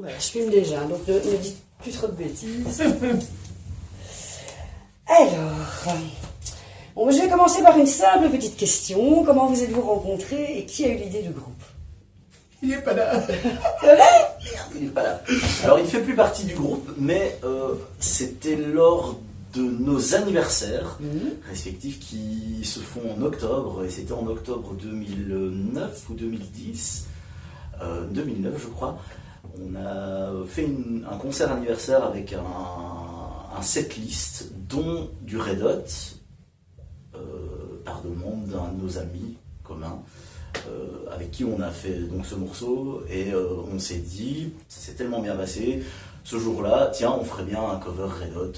Ouais, je filme déjà, donc ne dites plus trop de bêtises. Alors, bon, je vais commencer par une simple petite question. Comment vous êtes-vous rencontrés et qui a eu l'idée du groupe? Il n'est pas là. C'est vrai? Il n'est pas là. Alors, il ne fait plus partie du groupe, mais c'était lors de nos anniversaires respectifs qui se font en octobre, et c'était en octobre 2009 ou 2010, 2009 je crois. On a fait un concert anniversaire avec un setlist, dont du Red Hot, par demande d'un de nos amis communs, avec qui on a fait donc ce morceau, et on s'est dit, ça s'est tellement bien passé, ce jour-là, tiens, on ferait bien un cover Red Hot.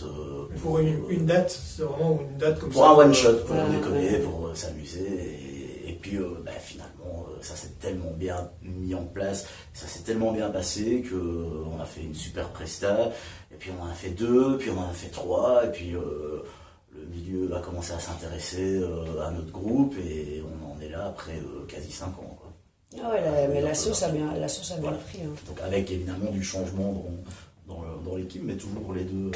Pour une date, c'est vraiment une date comme ça. Pour un one-shot, pour déconner, pour s'amuser. Et puis finalement, ça s'est tellement bien mis en place, ça s'est tellement bien passé qu'on a fait une super presta, et puis on en a fait 2, puis on en a fait 3, et puis le milieu a commencé à s'intéresser à notre groupe, et on en est là après quasi 5 ans. Quoi. Ah ouais, mais la sauce a bien voilà. pris. Hein. Donc avec évidemment du changement dans l'équipe, mais toujours les deux,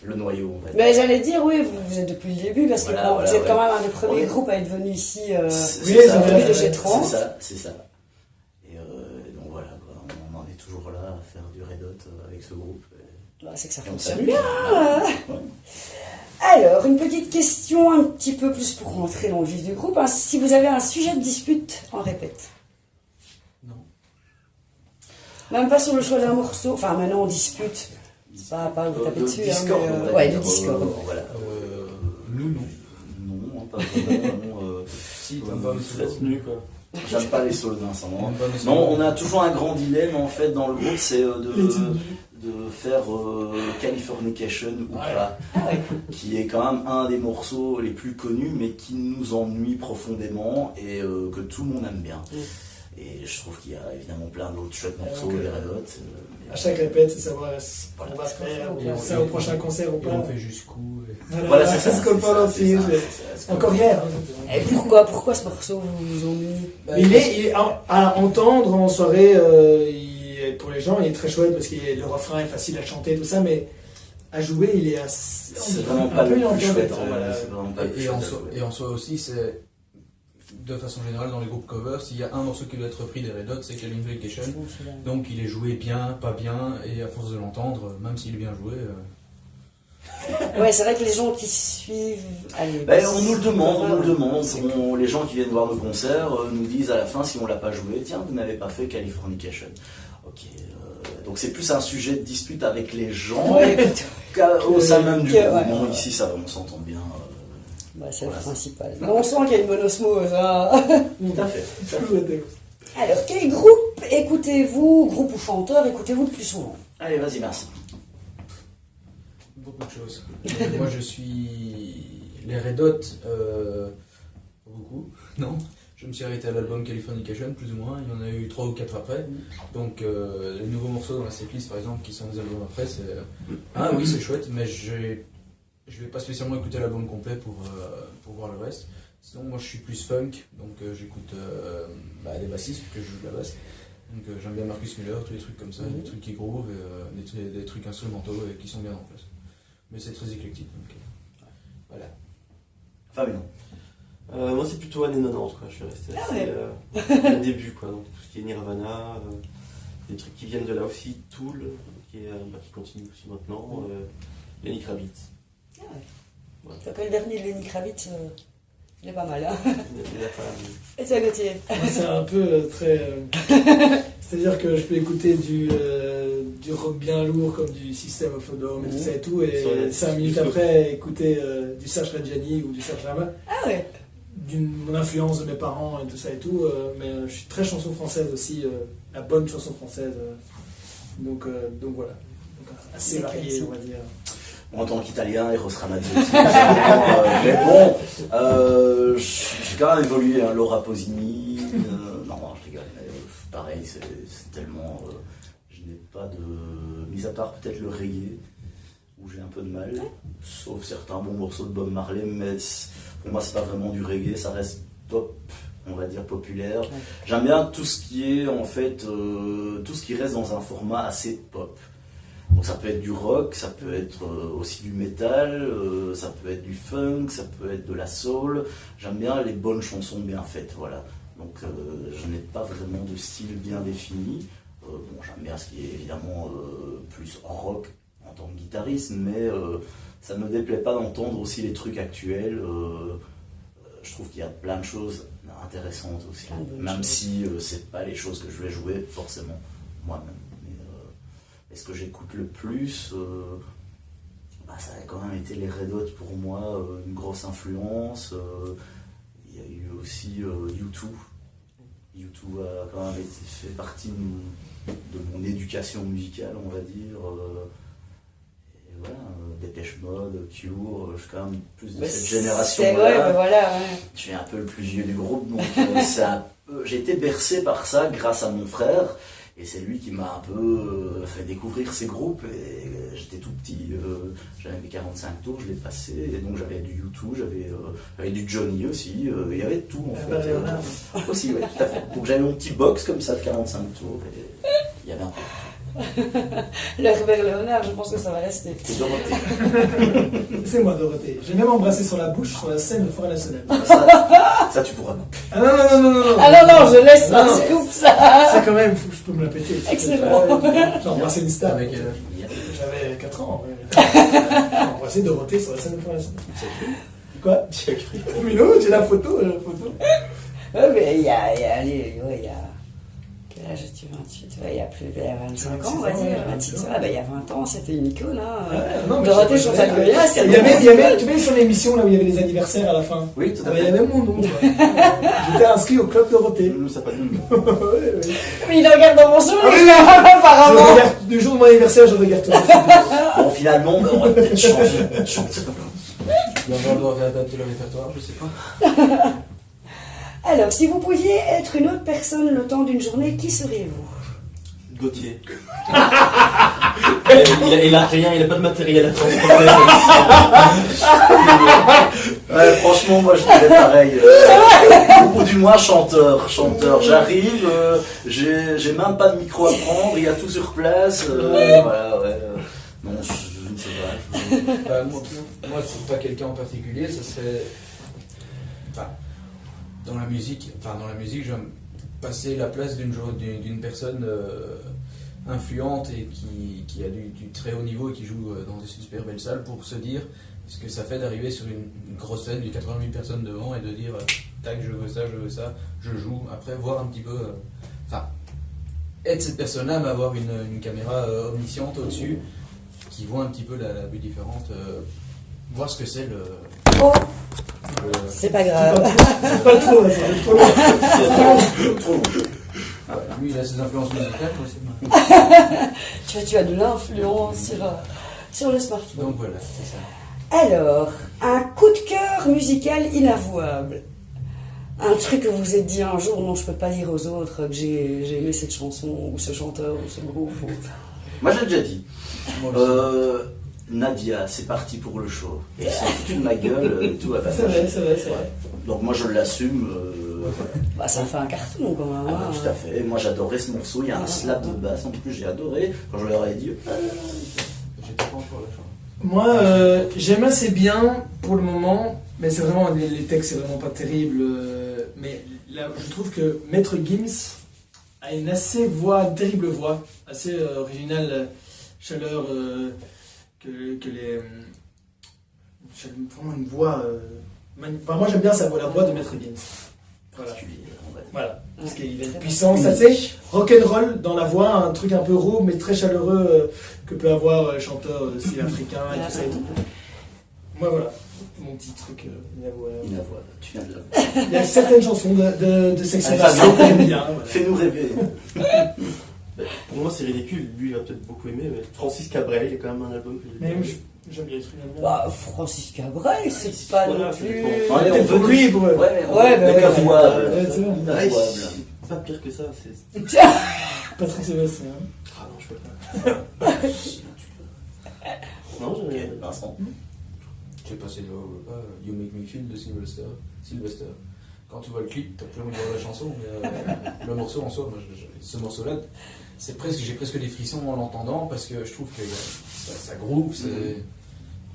le noyau en fait. Mais j'allais dire, oui, vous êtes depuis le début, parce que vous êtes quand même un des premiers groupes à être venu ici oui, depuis le G30. C'est ça. Et donc voilà, quoi, on en est toujours là à faire du Red Hot avec ce groupe. Bah, c'est que ça fonctionne bien. Ouais. Alors, une petite question un petit peu plus pour rentrer dans le vif du groupe. Hein. Si vous avez un sujet de dispute, en répète. Non. Même pas sur le choix d'un morceau. Enfin, maintenant on dispute. Pas vous taper dessus. Discord, hein, ouais, du Discord. Voilà. Nous, non. Non, pas vraiment. Si, t'aimes pas la tenue, quoi. J'aime pas les solos Vincent. Non, non, on a toujours un grand dilemme en fait dans le groupe, c'est de faire Californication ou pas, qui est quand même un des morceaux les plus connus, mais qui nous ennuie profondément et que tout le monde aime bien. Et je trouve qu'il y a évidemment plein d'autres chouettes morceaux, des Red Hot. À chaque répète, c'est savoir ce qu'on va faire, ça au prochain concert ou pas. On fait jusqu'où. Voilà, c'est ça. Ce qu'on parle aussi, encore hier. Et pourquoi ce morceau vous ennuie? Il est à entendre en soirée, pour les gens, il est très chouette parce que le refrain est facile à chanter, tout ça, mais à jouer, il est assez. C'est vraiment pas le plus chouette. Et en soi aussi, c'est. De façon générale, dans les groupes covers, s'il y a un morceau qui doit être repris des Red Hot, c'est Californication. Donc il est joué bien, pas bien, et à force de l'entendre, même s'il est bien joué. Ouais, c'est vrai que les gens qui suivent. Allez, on nous le demande. Les gens qui viennent voir nos concerts nous disent à la fin, si on l'a pas joué, tiens, vous n'avez pas fait Californication. Ok. Donc c'est plus un sujet de dispute avec les gens qu'au sein même du groupe. Non, ici, ça va, on s'entend bien. C'est le principal. Mais on sent qu'il y a une bonne osmose. Hein. Tout à fait. Alors, quel groupe écoutez-vous, groupe ou chanteur, écoutez-vous le plus souvent? Allez, vas-y, merci. Beaucoup de choses. Moi, je suis les Red Hot, beaucoup, non. Je me suis arrêté à l'album Californication, plus ou moins. Il y en a eu 3 ou 4 après. Donc, les nouveaux morceaux dans la setlist, par exemple, qui sont des albums après, c'est... Ah oui, c'est chouette, mais je vais pas spécialement écouter l'album complet pour voir le reste. Sinon, moi, je suis plus funk, donc j'écoute des bassistes, que je joue de la basse. Donc, j'aime bien Marcus Miller, tous les trucs comme ça, des trucs qui groove, des trucs instrumentaux et qui sont bien en place. Mais c'est très éclectique, donc voilà. Fabien. Moi, c'est plutôt années 90, quoi. Je suis resté assez au début, quoi. Donc, tout ce qui est Nirvana, des trucs qui viennent de là aussi, Tool, qui continue aussi maintenant, Lenny Kravitz. Ouais. Le dernier de Lenny Kravitz, il est pas mal. Hein. Il a pas... Et toi, Gauthier? C'est un peu très. C'est-à-dire que je peux écouter du rock bien lourd comme du System of a Down et tout ça et tout, et 5 minutes après écouter du Serge Reggiani ou du Serge Lama. Ah ouais. Mon influence de mes parents et tout ça et tout, mais je suis très chanson française aussi, la bonne chanson française. Donc voilà. Donc, assez varié, on va dire. En tant qu'Italien, Eros Ramazzotti. Mais bon, j'ai quand même évolué, hein, Laura Pausini. Non, je rigole. Pareil, c'est tellement. Je n'ai pas de. Mis à part peut-être le reggae, où j'ai un peu de mal. Sauf certains bons morceaux de Bob Marley, mais pour moi, c'est pas vraiment du reggae, ça reste pop on va dire populaire. J'aime bien tout ce qui est en fait, tout ce qui reste dans un format assez pop. Donc ça peut être du rock, ça peut être aussi du métal, ça peut être du funk, ça peut être de la soul. J'aime bien les bonnes chansons bien faites, voilà. Donc je n'ai pas vraiment de style bien défini. Bon, j'aime bien ce qui est évidemment plus rock en tant que guitariste, mais ça ne me déplaît pas d'entendre aussi les trucs actuels. Je trouve qu'il y a plein de choses intéressantes aussi, même si c'est pas les choses que je vais jouer forcément moi-même. Mais ce que j'écoute le plus, ça a quand même été les Red Hot pour moi, une grosse influence. Il y a eu aussi U2. U2 a quand même fait partie de mon éducation musicale, on va dire. Et voilà, Dépêche Mode, Cure, je suis quand même plus de cette génération-là. Voilà. Je suis un peu le plus vieux du groupe, donc j'ai été bercé par ça grâce à mon frère. Et c'est lui qui m'a un peu fait découvrir ces groupes. Et j'étais tout petit, j'avais mes 45 tours, je l'ai passé. Et donc j'avais du U2, j'avais du Johnny aussi. Il y avait tout en fait. Aussi, oui, tout à fait. Donc j'avais mon petit box comme ça de 45 tours. Et il y avait un peu. Le Herbert Léonard, je pense que ça va rester. C'est Dorothée. C'est moi, Dorothée. J'ai même embrassé sur la bouche sur la scène de Forêt Nationale. Ça, tu pourras couper. Ah non. Ah non, je laisse un scoop, ça. C'est quand même, faut que je peux me la péter. Excellent. J'ai embrassé une star. Avec quel âge? J'avais 4 ans. J'ai embrassé Dorothée sur la scène de Forêt Nationale. Quoi? Mais non, j'ai la photo. Ouais, mais il y a. Quel âge as-tu? 28? Ouais, il y a plus de 25 ans, on va dire. 26 ans. Il y a 20 ans, c'était une icône. Dorothée Chantal Goya, il y avait, tu vois, son émission là où il y avait les anniversaires à la fin. Oui, tout à Il y fait. avait mon nom. J'étais inscrit au club Dorothée. Ça pas de nom. Mais il regarde dans mon souvenir, Je apparemment. regarde, le jour de mon anniversaire, je regarde tout. Bon, finalement, on aurait peut-être changé de chanteur. Il va falloir réadapter le répertoire, je sais pas. Alors, si vous pouviez être une autre personne le temps d'une journée, qui seriez-vous? Gauthier. il a rien, il a pas de matériel à transporter. Ouais, franchement, moi je dirais pareil. Ou du moins chanteur. J'arrive, j'ai même pas de micro à prendre, il y a tout sur place. Voilà, ouais. Non, je ne sais pas. Moi, c'est pas quelqu'un en particulier, ça serait. Dans la musique, j'aime passer la place d'une personne influente et qui a du très haut niveau et qui joue dans des super belles salles pour se dire ce que ça fait d'arriver sur une grosse scène de 80 000 personnes devant et de dire tac, je veux ça, je joue. Après, voir un petit peu. Être cette personne-là, mais avoir une caméra omnisciente au-dessus qui voit un petit peu la vue différente, voir ce que c'est le. Oh, c'est pas grave. C'est pas trop, là, c'est trop long. Trop long. Lui, il a ses influences musicales, moi, c'est moi. Tu as de l'influence sur le smartphone. Donc voilà, c'est ça. Alors, un coup de cœur musical inavouable. Un truc que vous vous êtes dit un jour, non, je peux pas dire aux autres que j'ai aimé cette chanson, ou ce chanteur, ou ce groupe. Moi j'ai déjà dit. Moi aussi. Nadia, c'est parti pour le show. Et ils s'en foutent de ma gueule et tout. C'est vrai. Donc moi je l'assume. Bah, ça fait un carton quand même. Ah, tout à fait. Moi j'adorais ce morceau. Il y a un slap de basse en plus, j'ai adoré. Quand je leur ai dit. J'étais pas encore là, Moi, j'aime assez bien pour le moment, mais c'est vraiment, les textes, c'est vraiment pas terrible. Mais là, je trouve que Maître Gims a une terrible voix, assez originale, chaleur, vraiment une voix. Moi j'aime bien sa voix, la voix de Maître Gims. Voilà. Parce qu'il a une puissance assez rock'n'roll dans la voix, un truc un peu raw mais très chaleureux que peut avoir les chanteurs style africain et tout ça et tout. Moi voilà, mon petit truc Inavouable, tu viens de la. Il y a certaines chansons de section Fabien, que j'aime bien. Voilà. fais-nous rêver. Pour moi, c'est ridicule. Lui, il va peut-être beaucoup aimer. Mais Francis Cabrel, il y a quand même un album que j'ai Mais bien. j'aime bien les trucs. Bah, Francis Cabrel, c'est pas Voilà, non ça plus. dépend. Ouais, Peut-être pour lui, pour eux. Ouais, mais Ouais, inavouable. c'est vrai. Inavouable. Pas pire que ça. Patrick Sébastien. Ah non, je peux pas. Non, Ok, j'ai. Vincent. Je sais pas si tu vois ou pas, You Make Me Feel de Sylvester. quand tu vois le clip, t'as plus envie de voir la chanson. Mais, le morceau en soi, moi, ce morceau-là, j'ai presque des frissons en l'entendant parce que je trouve que ça groove,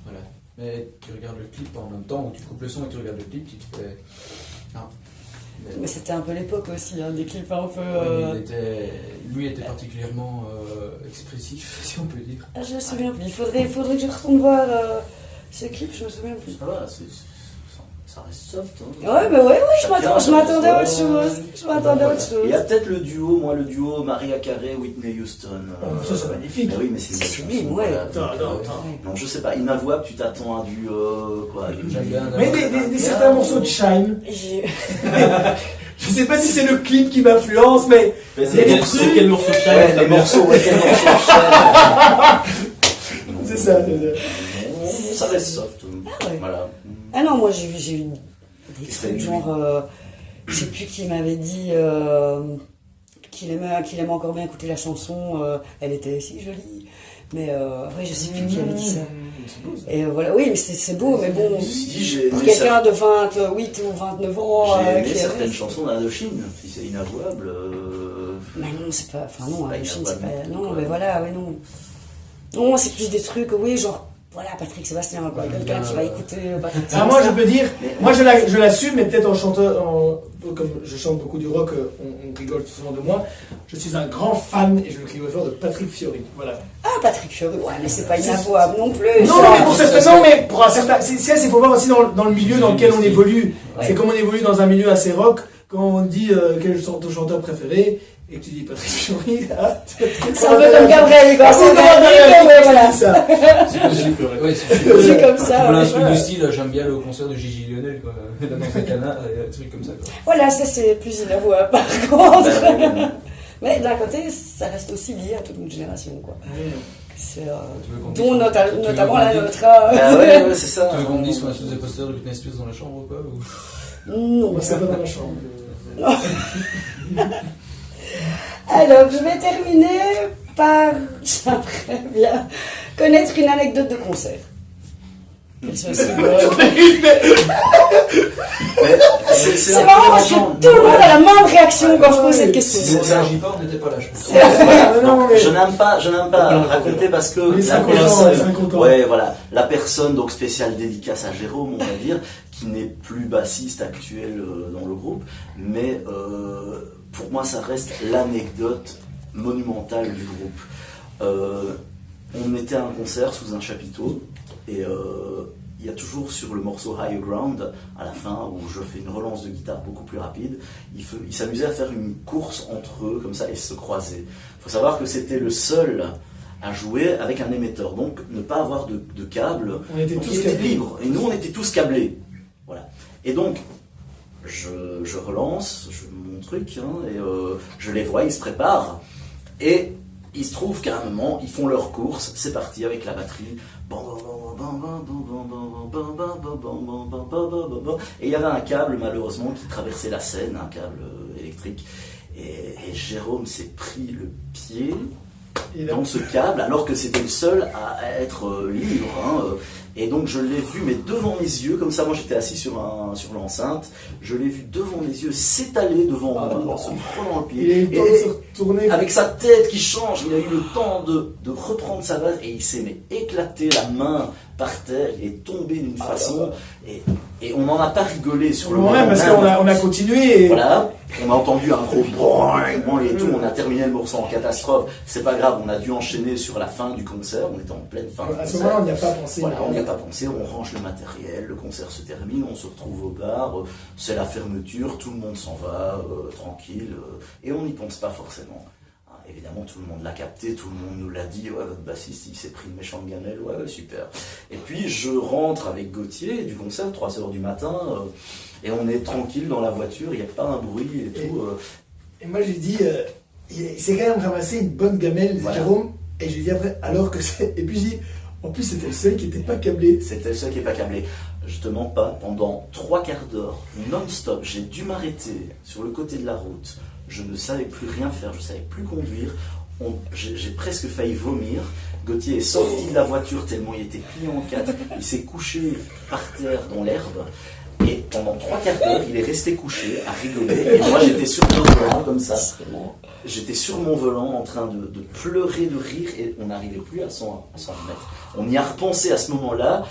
voilà. Mais tu regardes le clip en même temps, ou tu coupes le son et tu regardes le clip, tu te fais. Non. Mais c'était un peu l'époque aussi, hein, des clips un peu. Lui était particulièrement expressif, si on peut dire. Ah, je me souviens plus. Il faudrait que je retourne voir ce clip, je me souviens plus. Ça va, ça reste soft. Hein. Ouais, bah ouais, je m'attendais à autre Ouais. chose. Je m'attendais à autre chose. Il y a peut-être le duo Mariah Carey, Whitney Houston. Ça, c'est magnifique. Mais oui, mais c'est une C'est belle sublime, chanson, ouais. voilà. Attends. Non, je sais pas, Inavouable, tu t'attends à du. Quoi, J'aime bien. Mais des certains morceaux de Shine, J'ai- je sais pas si c'est le clip qui m'influence, mais Mais Il y a des c'est trucs- quel morceau de Shine Ouais, les morceaux, quel morceau de chaîne. c'est ça. Ça reste soft. Ah ouais. Voilà. Ah non, moi j'ai eu des C'est trucs lui. genre. Je sais plus qui m'avait dit qu'il aimait encore bien écouter la chanson. Elle était si jolie. Mais ouais, je sais plus qui avait dit ça. Et voilà, oui, mais c'est beau, mais bon. Ceci dit, j'ai Pour aimé quelqu'un de 28 ou 29 ans. J'ai aimé qui certaines avait- chansons d'Indochine, si c'est inavouable. Mais non, c'est pas. Enfin, non, pas Indochine, c'est inavouable pas. non plus, Non, quoi. mais voilà, oui, non. Non, c'est plus des trucs, oui, genre. Voilà, Patrick Sébastien, quoi. Quelqu'un qui va écouter Patrick Sébastien. Ah, moi, je peux dire, moi je l'assume, mais peut-être en chanteur, comme je chante beaucoup du rock, on rigole souvent de moi. Je suis un grand fan, et je le crie au fort, de Patrick Fiori. Voilà. Ah, Patrick Fiori, ouais, mais c'est pas inavouable non plus. Non, ça. mais pour certains, non, mais pour un certain. C'est il faut voir aussi dans le milieu dans lequel on évolue. Ouais. C'est comme on évolue dans un milieu assez rock, quand on dit quel est ton chanteur préféré, et que tu dis Patrick Fiori, ah, C'est un peu comme Gabriel, quoi. Ah, C'est oui, comme Gabriel, ouais, voilà. c'est ça. Ouais, C'est comme ça. Voilà, un ouais. truc du style, j'aime bien le concert de Gigi Lionel, quoi. Dans un canard, et des trucs comme ça, quoi. Voilà, ça c'est plus inavouable par contre. Bah, ouais. Mais d'un côté, ça reste aussi lié à toute une génération, quoi. C'est, Tu veux qu'on dont dise- tu veux notamment qu'on la dise- nôtre. Ah ouais, c'est ça. Tu veux qu'on me dise qu'on a tous des posters de Britney Spears dans la chambre ou quoi ou... Non. Moi, c'est pas dans ma chambre. Alors, je vais terminer par, j'aimerais bien connaître une anecdote de concert. Qu'elle soit aussi bonne. Mais C'est marrant parce que tout le monde a la même réaction quand je pose cette question. Si on s'agit pas, on n'était pas là, je pense. Ah, non, mais- Je n'aime pas raconter parce que Les la 50 ans, personne, les 50 ans. ouais, voilà, la personne, donc spéciale dédicace à Jérôme, on va dire, qui n'est plus bassiste actuel dans le groupe, mais pour moi ça reste l'anecdote monumentale du groupe. On était à un concert sous un chapiteau et il y a toujours sur le morceau Higher Ground, à la fin, où je fais une relance de guitare beaucoup plus rapide, il s'amusait à faire une course entre eux, comme ça, et se croiser. Il faut savoir que c'était le seul à jouer avec un émetteur, donc ne pas avoir de câble. On était Donc tous il était câblés. libre, et nous on était tous câblés. Voilà. Et donc, je relance mon truc, hein, et je les vois, ils se préparent, et il se trouve qu'à un moment, ils font leur course, c'est parti avec la batterie. Et il y avait un câble malheureusement qui traversait la scène, un câble électrique. Et Jérôme s'est pris le pied Et là, dans ce câble alors que c'était le seul à être libre. Hein. Et donc je l'ai vu, mais devant mes yeux, comme ça, moi j'étais assis sur l'enceinte, je l'ai vu devant mes yeux s'étaler devant moi en se prenant le il a eu pied. le temps de se retourner. Avec sa tête qui change, il a eu le temps de reprendre sa base et il s'est éclaté la main par terre, il est tombé d'une façon et on n'en a pas rigolé sur le moment Ouais, parce même. qu'on a continué. Et... Voilà, on a entendu un gros boing et tout, on a terminé le morceau en catastrophe. C'est pas grave, on a dû enchaîner sur la fin du concert, on était en pleine fin du À ce concert. moment-là, on n'y a pas pensé. Voilà, on n'y a pas pensé, on range le matériel, le concert se termine, on se retrouve au bar, c'est la fermeture, tout le monde s'en va, tranquille, et on n'y pense pas forcément. Hein, évidemment, tout le monde l'a capté, tout le monde nous l'a dit, ouais, votre bassiste, il s'est pris une méchante gamelle, ouais, super. Et puis, je rentre avec Gauthier du concert, 3h du matin, et on est tranquille dans la voiture, il n'y a pas un bruit et tout. Et moi, j'ai dit, il s'est quand même ramassé une bonne gamelle, Voilà. Jérôme. Et je lui ai dit après, alors que c'est. Et puis j'ai dit, en plus, c'était le seul qui n'était pas câblé. C'était le seul qui n'est pas câblé. Je te mens pas, pendant 3 quarts d'heure, non-stop, j'ai dû m'arrêter sur le côté de la route. Je ne savais plus rien faire, je ne savais plus conduire. J'ai presque failli vomir. Gauthier est sorti de la voiture tellement il était plié en 4. Il s'est couché par terre dans l'herbe. Et pendant 3/4 d'heure, il est resté couché à rigoler. Et moi, j'étais sur mon volant, comme ça. J'étais sur mon volant en train de pleurer de rire et on n'arrivait plus à s'en remettre. On y a repensé à ce moment-là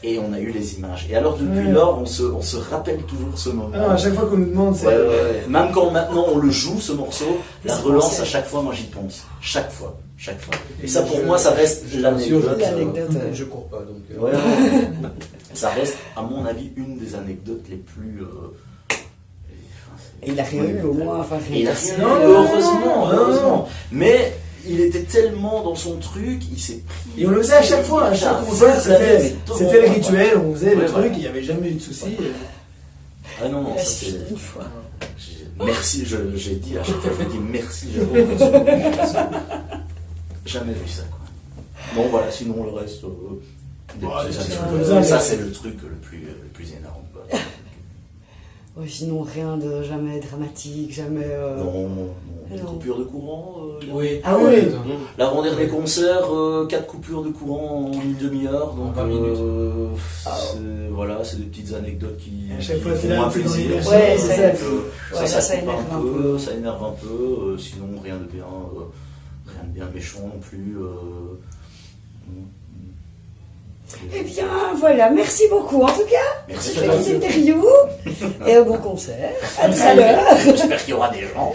et on a eu les images. Et alors, depuis lors, on se rappelle toujours ce moment. Ah non, à chaque fois qu'on nous demande, c'est. Ouais. Même quand maintenant on le joue, ce morceau, la relance, à chaque fois, moi j'y pense. Chaque fois. Et ça, pour moi, ça reste l'anecdote. Je cours pas, donc. Ouais. Ça reste, à mon avis, une des anecdotes les plus. Et il a rien eu au moins. Enfin, Et il a rien rien eu, Non, heureusement. Mais il était tellement dans son truc, il s'est pris. Et on le faisait à chaque fois, à chaque concert, c'était le rituel, on faisait le truc, il n'y avait jamais eu de soucis. Ah non, Il a ça suffi c'est. une fois. Merci, j'ai dit à chaque fois, je dis merci, jamais vu ça, quoi. Non, voilà, sinon le reste, des petits anecdotes. Ça c'est le truc le plus énorme, quoi. Ouais, sinon, rien de jamais dramatique, jamais. Non, des Non. coupures de courant. Oui. Ah oui. L'avant-dernier concert, 4 coupures de courant en une demi-heure, donc 20 minutes. voilà, c'est des petites anecdotes qui À chaque fois, font c'est là, moins tu es dans plaisir. l'énergie. Ouais, Donc, ouais, ça ça coupe énerve un un peu, peu. ça énerve un peu, sinon rien de bien méchant non plus. Eh bien, voilà, merci beaucoup en tout cas. Merci Je fais cette interview et un bon concert. À tout à l'heure. J'espère qu'il y aura des gens.